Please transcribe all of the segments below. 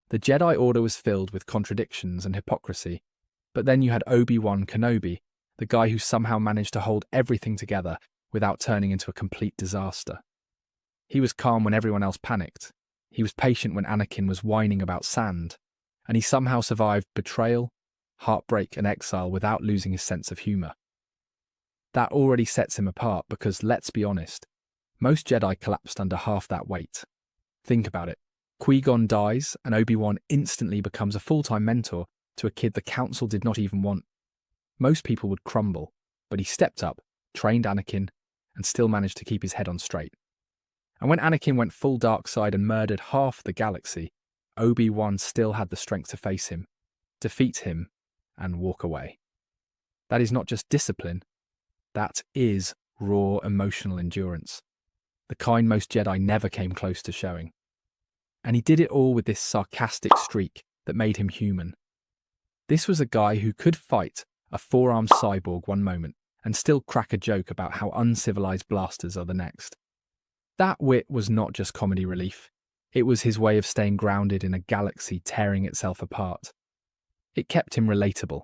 The Jedi Order was filled with contradictions and hypocrisy, but then you had Obi-Wan Kenobi, the guy who somehow managed to hold everything together without turning into a complete disaster. He was calm when everyone else panicked. He was patient when Anakin was whining about sand, and he somehow survived betrayal, heartbreak, and exile without losing his sense of humor. That already sets him apart because, let's be honest, most Jedi collapsed under half that weight. Think about it. Qui-Gon dies, and Obi-Wan instantly becomes a full-time mentor to a kid the Council did not even want. Most people would crumble, but he stepped up, trained Anakin, and still managed to keep his head on straight. And when Anakin went full dark side and murdered half the galaxy, Obi-Wan still had the strength to face him, defeat him, and walk away. That is not just discipline, that is raw emotional endurance, the kind most Jedi never came close to showing. And he did it all with this sarcastic streak that made him human. This was a guy who could fight a four-armed cyborg one moment and still crack a joke about how uncivilized blasters are the next. That wit was not just comedy relief. It was his way of staying grounded in a galaxy tearing itself apart. It kept him relatable,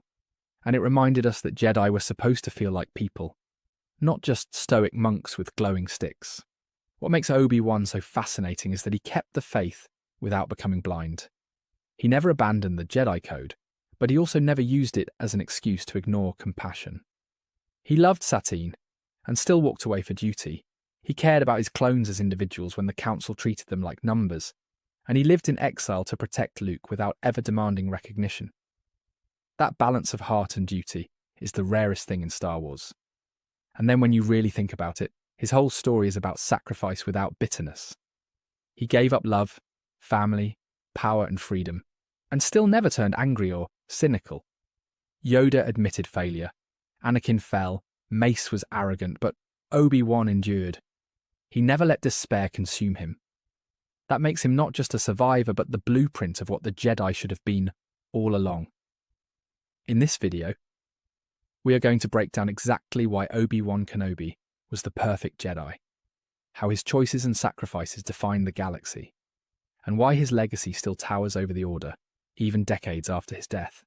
and it reminded us that Jedi were supposed to feel like people, not just stoic monks with glowing sticks. What makes Obi-Wan so fascinating is that he kept the faith without becoming blind. He never abandoned the Jedi Code, but he also never used it as an excuse to ignore compassion. He loved Satine, and still walked away for duty. He cared about his clones as individuals when the Council treated them like numbers, and he lived in exile to protect Luke without ever demanding recognition. That balance of heart and duty is the rarest thing in Star Wars. And then when you really think about it, his whole story is about sacrifice without bitterness. He gave up love, family, power and freedom, and still never turned angry or cynical. Yoda admitted failure. Anakin fell. Mace was arrogant, but Obi-Wan endured. He never let despair consume him. That makes him not just a survivor, but the blueprint of what the Jedi should have been all along. In this video, we are going to break down exactly why Obi-Wan Kenobi was the perfect Jedi, how his choices and sacrifices defined the galaxy, and why his legacy still towers over the Order, even decades after his death.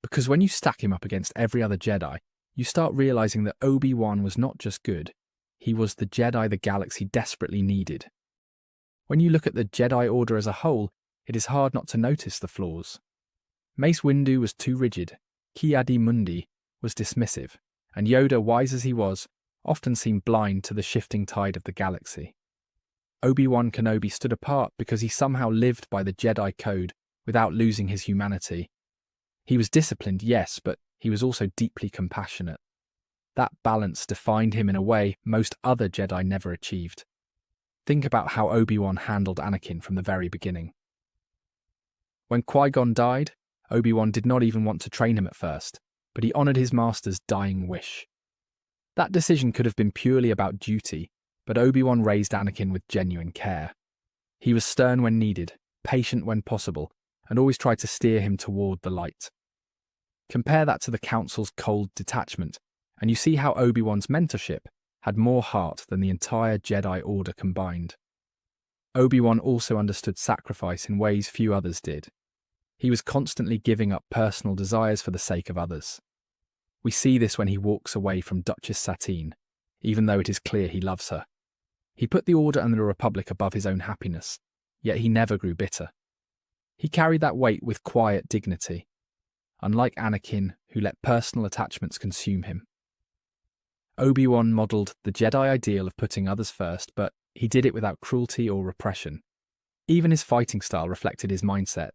Because when you stack him up against every other Jedi, you start realizing that Obi-Wan was not just good, he was the Jedi the galaxy desperately needed. When you look at the Jedi Order as a whole, it is hard not to notice the flaws. Mace Windu was too rigid, Ki-Adi-Mundi was dismissive, and Yoda, wise as he was, often seemed blind to the shifting tide of the galaxy. Obi-Wan Kenobi stood apart because he somehow lived by the Jedi Code without losing his humanity. He was disciplined, yes, but he was also deeply compassionate. That balance defined him in a way most other Jedi never achieved. Think about how Obi-Wan handled Anakin from the very beginning. When Qui-Gon died, Obi-Wan did not even want to train him at first, but he honored his master's dying wish. That decision could have been purely about duty, but Obi-Wan raised Anakin with genuine care. He was stern when needed, patient when possible, and always tried to steer him toward the light. Compare that to the Council's cold detachment, and you see how Obi-Wan's mentorship had more heart than the entire Jedi Order combined. Obi-Wan also understood sacrifice in ways few others did. He was constantly giving up personal desires for the sake of others. We see this when he walks away from Duchess Satine, even though it is clear he loves her. He put the Order and the Republic above his own happiness, yet he never grew bitter. He carried that weight with quiet dignity, unlike Anakin, who let personal attachments consume him. Obi-Wan modelled the Jedi ideal of putting others first, but he did it without cruelty or repression. Even his fighting style reflected his mindset.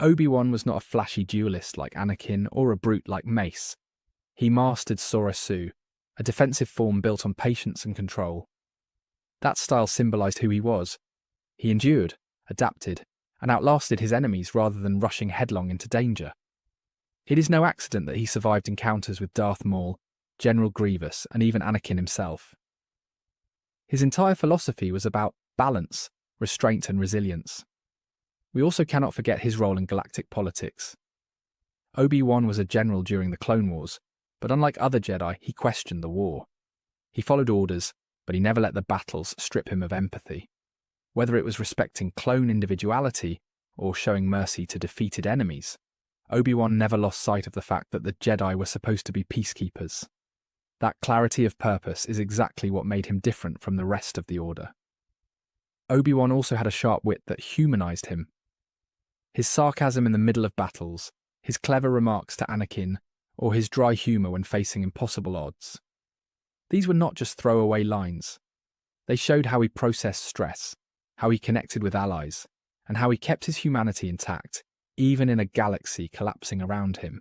Obi-Wan was not a flashy duelist like Anakin or a brute like Mace. He mastered Sora Su, a defensive form built on patience and control. That style symbolised who he was. He endured, adapted, and outlasted his enemies rather than rushing headlong into danger. It is no accident that he survived encounters with Darth Maul, General Grievous, and even Anakin himself. His entire philosophy was about balance, restraint, and resilience. We also cannot forget his role in galactic politics. Obi-Wan was a general during the Clone Wars, but unlike other Jedi, he questioned the war. He followed orders, but he never let the battles strip him of empathy. Whether it was respecting clone individuality or showing mercy to defeated enemies, Obi-Wan never lost sight of the fact that the Jedi were supposed to be peacekeepers. That clarity of purpose is exactly what made him different from the rest of the Order. Obi-Wan also had a sharp wit that humanized him. His sarcasm in the middle of battles, his clever remarks to Anakin, or his dry humor when facing impossible odds. These were not just throwaway lines. They showed how he processed stress, how he connected with allies, and how he kept his humanity intact, even in a galaxy collapsing around him.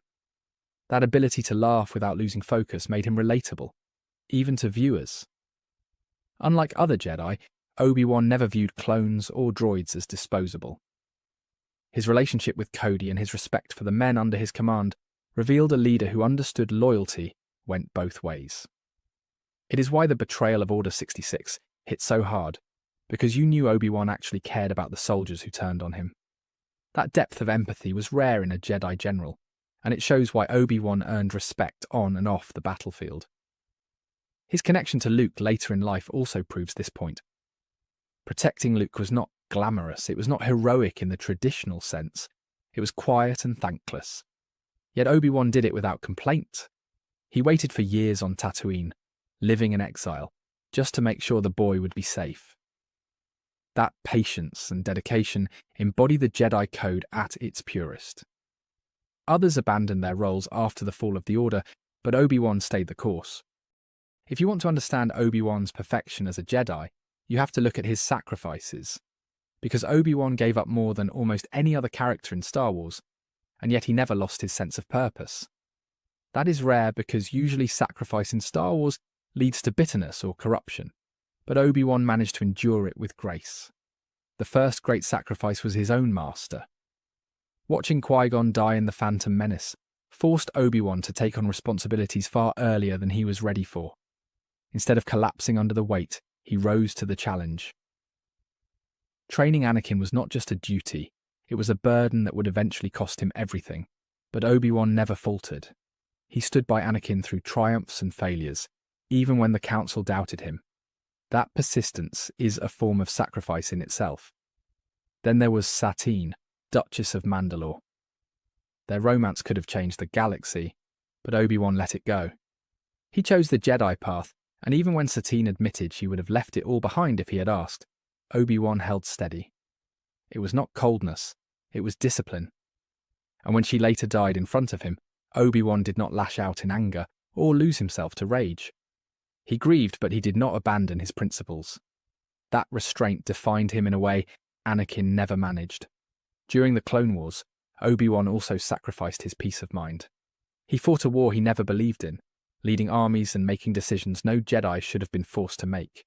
That ability to laugh without losing focus made him relatable, even to viewers. Unlike other Jedi, Obi-Wan never viewed clones or droids as disposable. His relationship with Cody and his respect for the men under his command revealed a leader who understood loyalty went both ways. It is why the betrayal of Order 66 hit so hard, because you knew Obi-Wan actually cared about the soldiers who turned on him. That depth of empathy was rare in a Jedi general, and it shows why Obi-Wan earned respect on and off the battlefield. His connection to Luke later in life also proves this point. Protecting Luke was not glamorous, it was not heroic in the traditional sense, it was quiet and thankless. Yet Obi-Wan did it without complaint. He waited for years on Tatooine, living in exile, just to make sure the boy would be safe. That patience and dedication embody the Jedi Code at its purest. Others abandoned their roles after the fall of the Order, but Obi-Wan stayed the course. If you want to understand Obi-Wan's perfection as a Jedi, you have to look at his sacrifices. Because Obi-Wan gave up more than almost any other character in Star Wars, and yet he never lost his sense of purpose. That is rare because usually sacrifice in Star Wars leads to bitterness or corruption, but Obi-Wan managed to endure it with grace. The first great sacrifice was his own master. Watching Qui-Gon die in The Phantom Menace forced Obi-Wan to take on responsibilities far earlier than he was ready for. Instead of collapsing under the weight, he rose to the challenge. Training Anakin was not just a duty, it was a burden that would eventually cost him everything. But Obi-Wan never faltered. He stood by Anakin through triumphs and failures, even when the Council doubted him. That persistence is a form of sacrifice in itself. Then there was Satine, Duchess of Mandalore. Their romance could have changed the galaxy, but Obi-Wan let it go. He chose the Jedi path, and even when Satine admitted she would have left it all behind if he had asked, Obi-Wan held steady. It was not coldness, it was discipline. And when she later died in front of him, Obi-Wan did not lash out in anger or lose himself to rage. He grieved, but he did not abandon his principles. That restraint defined him in a way Anakin never managed. During the Clone Wars, Obi-Wan also sacrificed his peace of mind. He fought a war he never believed in, leading armies and making decisions no Jedi should have been forced to make.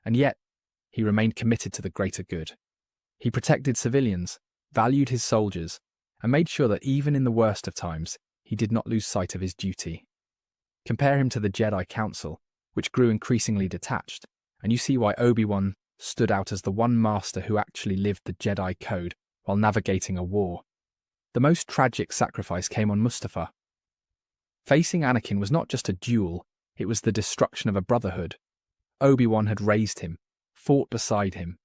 And yet, he remained committed to the greater good. He protected civilians, valued his soldiers, and made sure that even in the worst of times, he did not lose sight of his duty. Compare him to the Jedi Council, which grew increasingly detached, and you see why Obi-Wan stood out as the one master who actually lived the Jedi Code while navigating a war. The most tragic sacrifice came on Mustafar. Facing Anakin was not just a duel, it was the destruction of a brotherhood. Obi-Wan had raised him, fought beside him,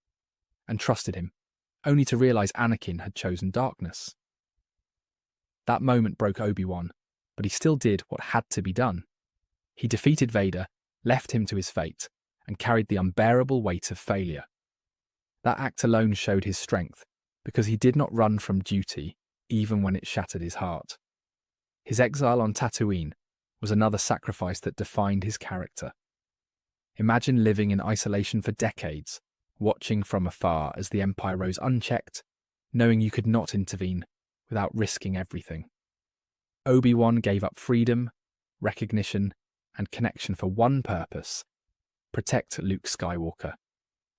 and trusted him, only to realize Anakin had chosen darkness. That moment broke Obi-Wan, but he still did what had to be done. He defeated Vader, left him to his fate, and carried the unbearable weight of failure. That act alone showed his strength, because he did not run from duty, even when it shattered his heart. His exile on Tatooine was another sacrifice that defined his character. Imagine living in isolation for decades, watching from afar as the Empire rose unchecked, knowing you could not intervene without risking everything. Obi-Wan gave up freedom, recognition, and connection for one purpose: protect Luke Skywalker.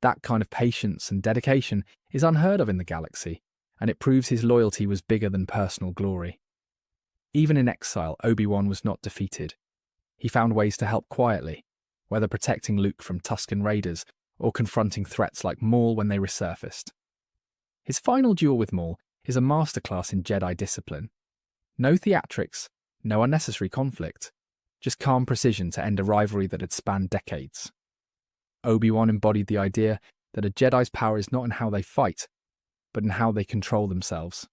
That kind of patience and dedication is unheard of in the galaxy, and it proves his loyalty was bigger than personal glory. Even in exile, Obi-Wan was not defeated. He found ways to help quietly, whether protecting Luke from Tusken Raiders or confronting threats like Maul when they resurfaced. His final duel with Maul is a masterclass in Jedi discipline. No theatrics, no unnecessary conflict, just calm precision to end a rivalry that had spanned decades. Obi-Wan embodied the idea that a Jedi's power is not in how they fight, but in how they control themselves.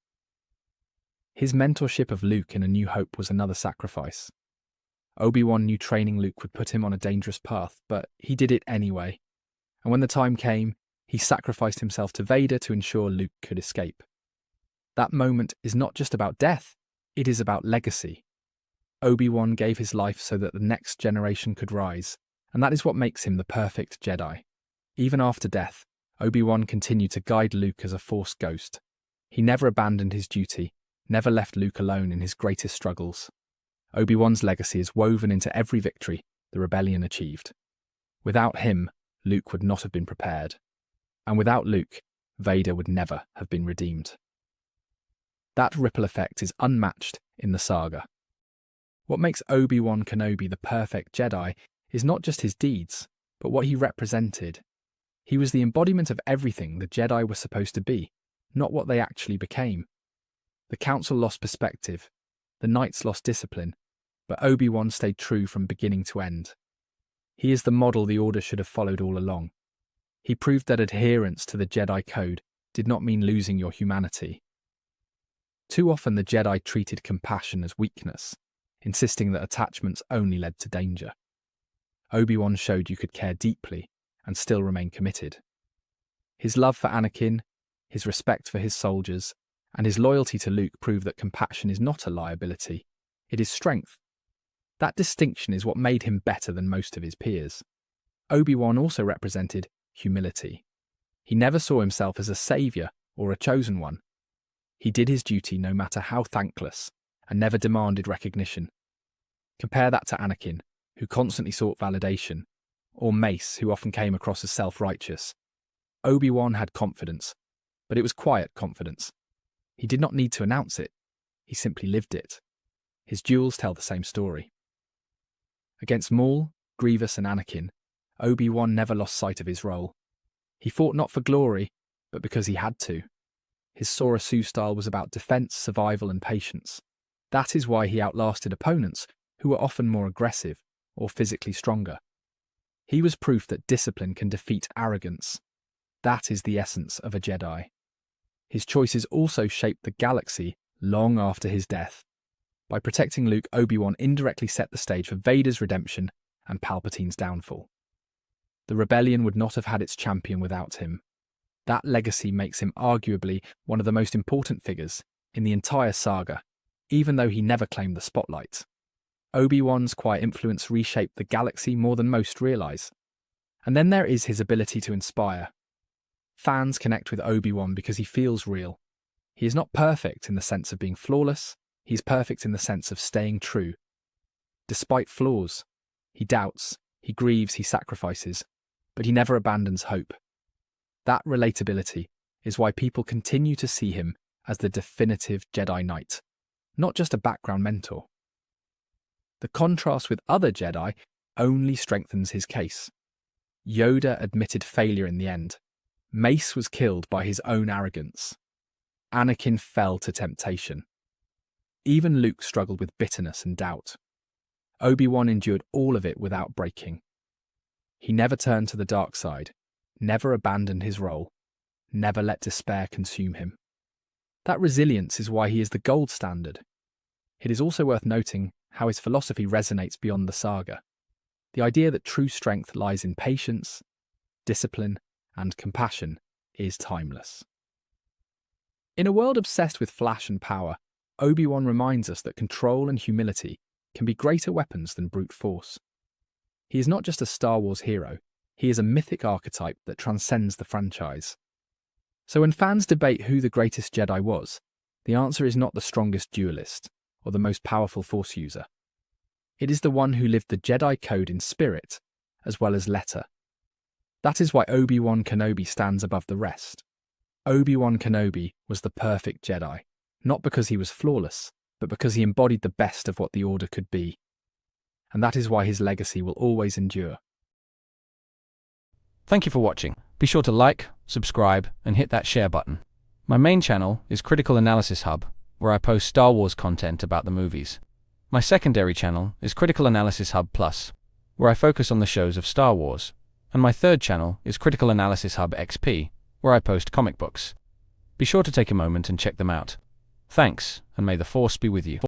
His mentorship of Luke in A New Hope was another sacrifice. Obi-Wan knew training Luke would put him on a dangerous path, but he did it anyway. And when the time came, he sacrificed himself to Vader to ensure Luke could escape. That moment is not just about death, it is about legacy. Obi-Wan gave his life so that the next generation could rise, and that is what makes him the perfect Jedi. Even after death, Obi-Wan continued to guide Luke as a Force ghost. He never abandoned his duty, never left Luke alone in his greatest struggles. Obi-Wan's legacy is woven into every victory the rebellion achieved. Without him, Luke would not have been prepared. And without Luke, Vader would never have been redeemed. That ripple effect is unmatched in the saga. What makes Obi-Wan Kenobi the perfect Jedi is not just his deeds, but what he represented. He was the embodiment of everything the Jedi were supposed to be, not what they actually became. The Council lost perspective, the Knights lost discipline, but Obi-Wan stayed true from beginning to end. He is the model the Order should have followed all along. He proved that adherence to the Jedi Code did not mean losing your humanity. Too often the Jedi treated compassion as weakness, insisting that attachments only led to danger. Obi-Wan showed you could care deeply and still remain committed. His love for Anakin, his respect for his soldiers, and his loyalty to Luke prove that compassion is not a liability, it is strength. That distinction is what made him better than most of his peers. Obi-Wan also represented humility. He never saw himself as a saviour or a chosen one. He did his duty no matter how thankless, and never demanded recognition. Compare that to Anakin, who constantly sought validation, or Mace, who often came across as self-righteous. Obi-Wan had confidence, but it was quiet confidence. He did not need to announce it, he simply lived it. His duels tell the same story. Against Maul, Grievous and Anakin, Obi-Wan never lost sight of his role. He fought not for glory, but because he had to. His Sora Sue style was about defense, survival and patience. That is why he outlasted opponents who were often more aggressive or physically stronger. He was proof that discipline can defeat arrogance. That is the essence of a Jedi. His choices also shaped the galaxy long after his death. By protecting Luke, Obi-Wan indirectly set the stage for Vader's redemption and Palpatine's downfall. The rebellion would not have had its champion without him. That legacy makes him arguably one of the most important figures in the entire saga, even though he never claimed the spotlight. Obi-Wan's quiet influence reshaped the galaxy more than most realise. And then there is his ability to inspire. Fans connect with Obi-Wan because he feels real. He is not perfect in the sense of being flawless, he is perfect in the sense of staying true. Despite flaws, he doubts, he grieves, he sacrifices, but he never abandons hope. That relatability is why people continue to see him as the definitive Jedi Knight, not just a background mentor. The contrast with other Jedi only strengthens his case. Yoda admitted failure in the end. Mace was killed by his own arrogance. Anakin fell to temptation. Even Luke struggled with bitterness and doubt. Obi-Wan endured all of it without breaking. He never turned to the dark side, never abandoned his role, never let despair consume him. That resilience is why he is the gold standard. It is also worth noting how his philosophy resonates beyond the saga. The idea that true strength lies in patience, discipline, and compassion is timeless. In a world obsessed with flash and power, Obi-Wan reminds us that control and humility can be greater weapons than brute force. He is not just a Star Wars hero, he is a mythic archetype that transcends the franchise. So when fans debate who the greatest Jedi was, the answer is not the strongest duelist or the most powerful Force user. It is the one who lived the Jedi Code in spirit as well as letter. That is why Obi-Wan Kenobi stands above the rest. Obi-Wan Kenobi was the perfect Jedi, not because he was flawless, but because he embodied the best of what the Order could be. And that is why his legacy will always endure. Thank you for watching. Be sure to like, subscribe, and hit that share button. My main channel is Critical Analysis Hub, where I post Star Wars content about the movies. My secondary channel is Critical Analysis Hub Plus, where I focus on the shows of Star Wars. And my third channel is Critical Analysis Hub XP, where I post comic books. Be sure to take a moment and check them out. Thanks, and may the Force be with you.